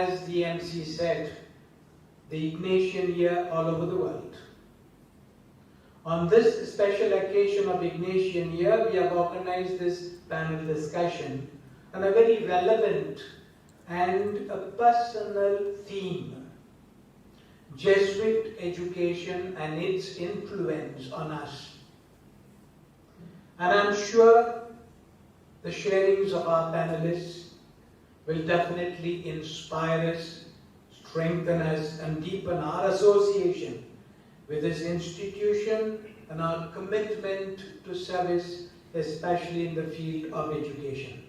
as the MC said, the Ignatian Year all over the world. On this special occasion of Ignatian Year, we have organized this panel discussion on a very relevant and a personal theme: Jesuit education and its influence on us. And I'm sure the sharings of our panelists will definitely inspire us, strengthen us, and deepen our association with this institution and our commitment to service, especially in the field of education.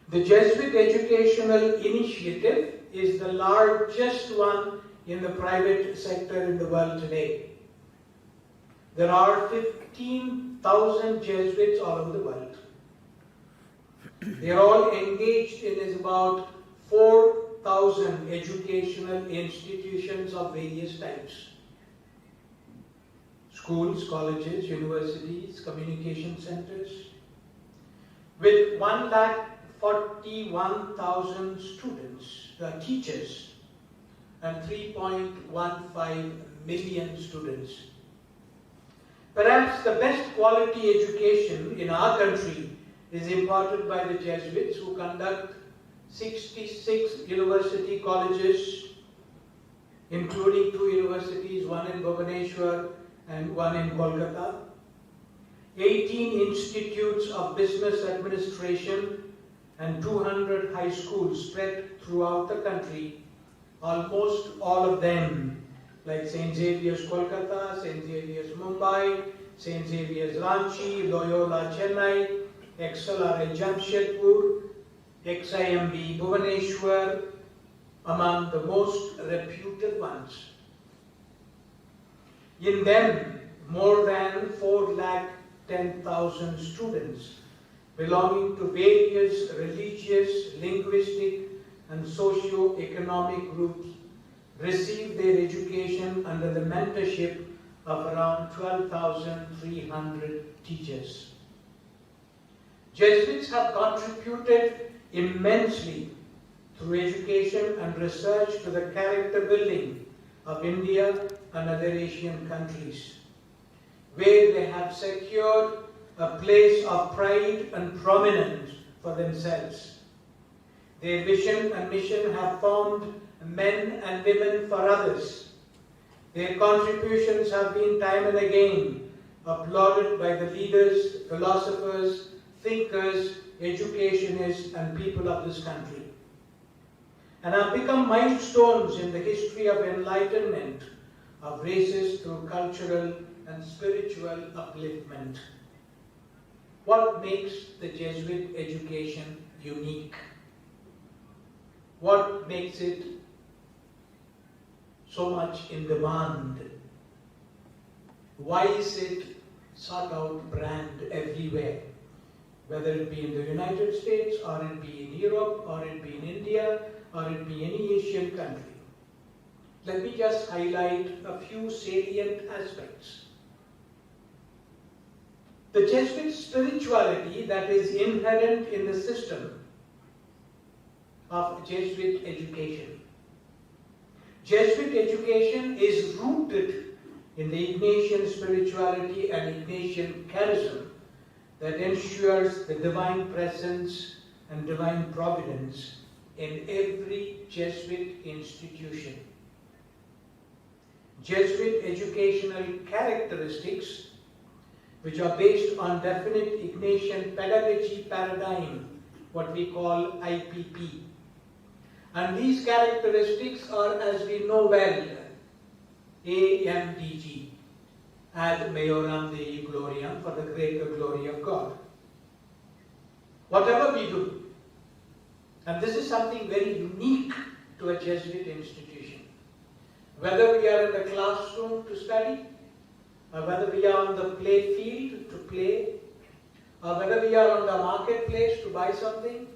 The Jesuit Educational Initiative is the largest one in the private sector in the world today. There are 15,000 Jesuits all over the world. They are all engaged in about 4,000 educational institutions of various types. Schools, colleges, universities, communication centers, with 141,000 students, teachers, and 3.15 million students. Perhaps the best quality education in our country is imparted by the Jesuits, who conduct 66 university colleges, including 2 universities, one in Bhubaneswar and one in Kolkata, 18 institutes of business administration, and 200 high schools spread throughout the country, almost all of them, like St. Xavier's Kolkata, St. Xavier's Mumbai, St. Xavier's Ranchi, Loyola Chennai, XLRA Jamshedpur, XIMB Bhubaneswar, among the most reputed ones. In them, more than 410,000 students belonging to various religious, linguistic, and socio-economic groups receive their education under the mentorship of around 12,300 teachers. Jesuits have contributed immensely through education and research to the character building of India and other Asian countries, where they have secured a place of pride and prominence for themselves. Their vision and mission have formed men and women for others. Their contributions have been time and again applauded by the leaders, philosophers, thinkers, educationists, and people of this country, and have become milestones in the history of enlightenment of races through cultural and spiritual upliftment. What makes the Jesuit education unique? What makes it so much in demand? Why is it sought out brand everywhere? Whether it be in the United States, or it be in Europe, or it be in India, or it be any Asian country. Let me just highlight a few salient aspects. The Jesuit spirituality that is inherent in the system of Jesuit education. Jesuit education is rooted in the Ignatian spirituality and Ignatian charism that ensures the divine presence and divine providence in every Jesuit institution. Jesuit educational characteristics, which are based on definite Ignatian pedagogy paradigm, what we call IPP. And these characteristics are, as we know well, AMDG, ad majorem Dei gloriam, for the greater glory of God. Whatever we do, and this is something very unique to a Jesuit institution, whether we are in the classroom to study, or whether we are on the play field to play, or whether we are on the marketplace to buy something,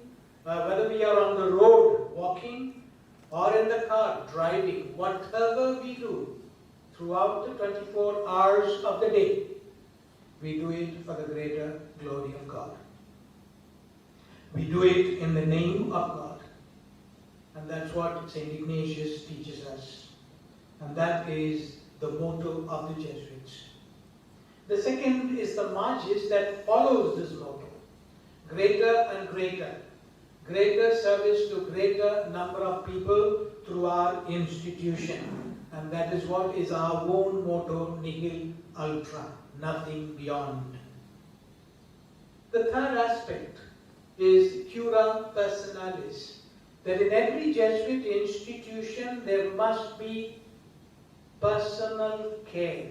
or whether we are on the road walking, or in the car driving, whatever we do throughout the 24 hours of the day, we do it for the greater glory of God. We do it in the name of God. And that's what St. Ignatius teaches us. And that is the motto of the Jesuits. The second is the margis that follows this motto. Greater and greater. Greater service to greater number of people through our institution. And that is what is our own motto, nihil ultra, nothing beyond. The third aspect is cura personalis, that in every Jesuit institution there must be personal care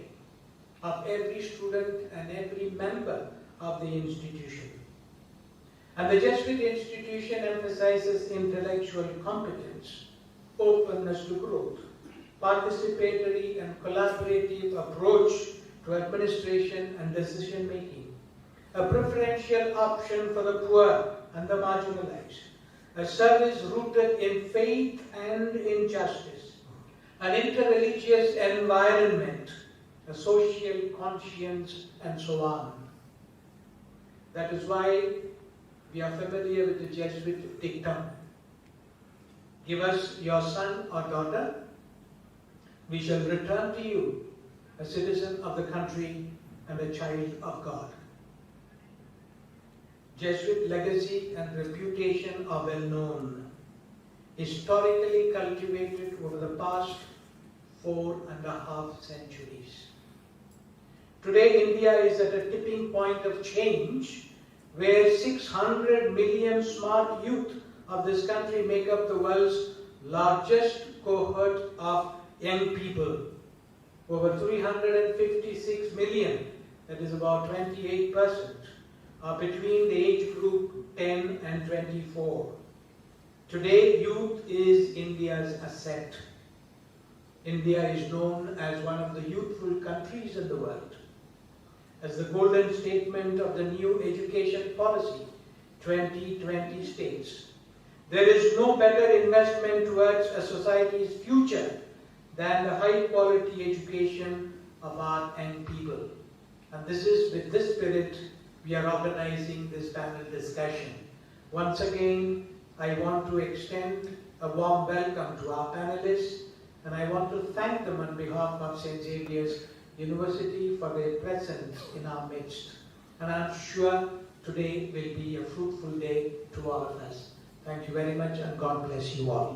of every student and every member of the institution. And the Jesuit institution emphasizes intellectual competence, openness to growth, participatory and collaborative approach to administration and decision making, a preferential option for the poor and the marginalized, a service rooted in faith and in justice, an interreligious environment, a social conscience, and so on. That is why we are familiar with the Jesuit dictum. Give us your son or daughter, we shall return to you a citizen of the country and a child of God. Jesuit legacy and reputation are well known, historically cultivated over the past 4.5 centuries. Today, India is at a tipping point of change where 600 million smart youth of this country make up the world's largest cohort of young people. Over 356 million, that is about 28%, are between the age group 10 and 24. Today, youth is India's asset. India is known as one of the youthful countries in the world. As the golden statement of the new education policy 2020 states, there is no better investment towards a society's future than the high quality education of our young people. And this is with this spirit we are organizing this panel discussion. Once again, I want to extend a warm welcome to our panelists, and I want to thank them on behalf of St. Xavier's University for their presence in our midst. And I'm sure today will be a fruitful day to all of us. Thank you very much, and God bless you all.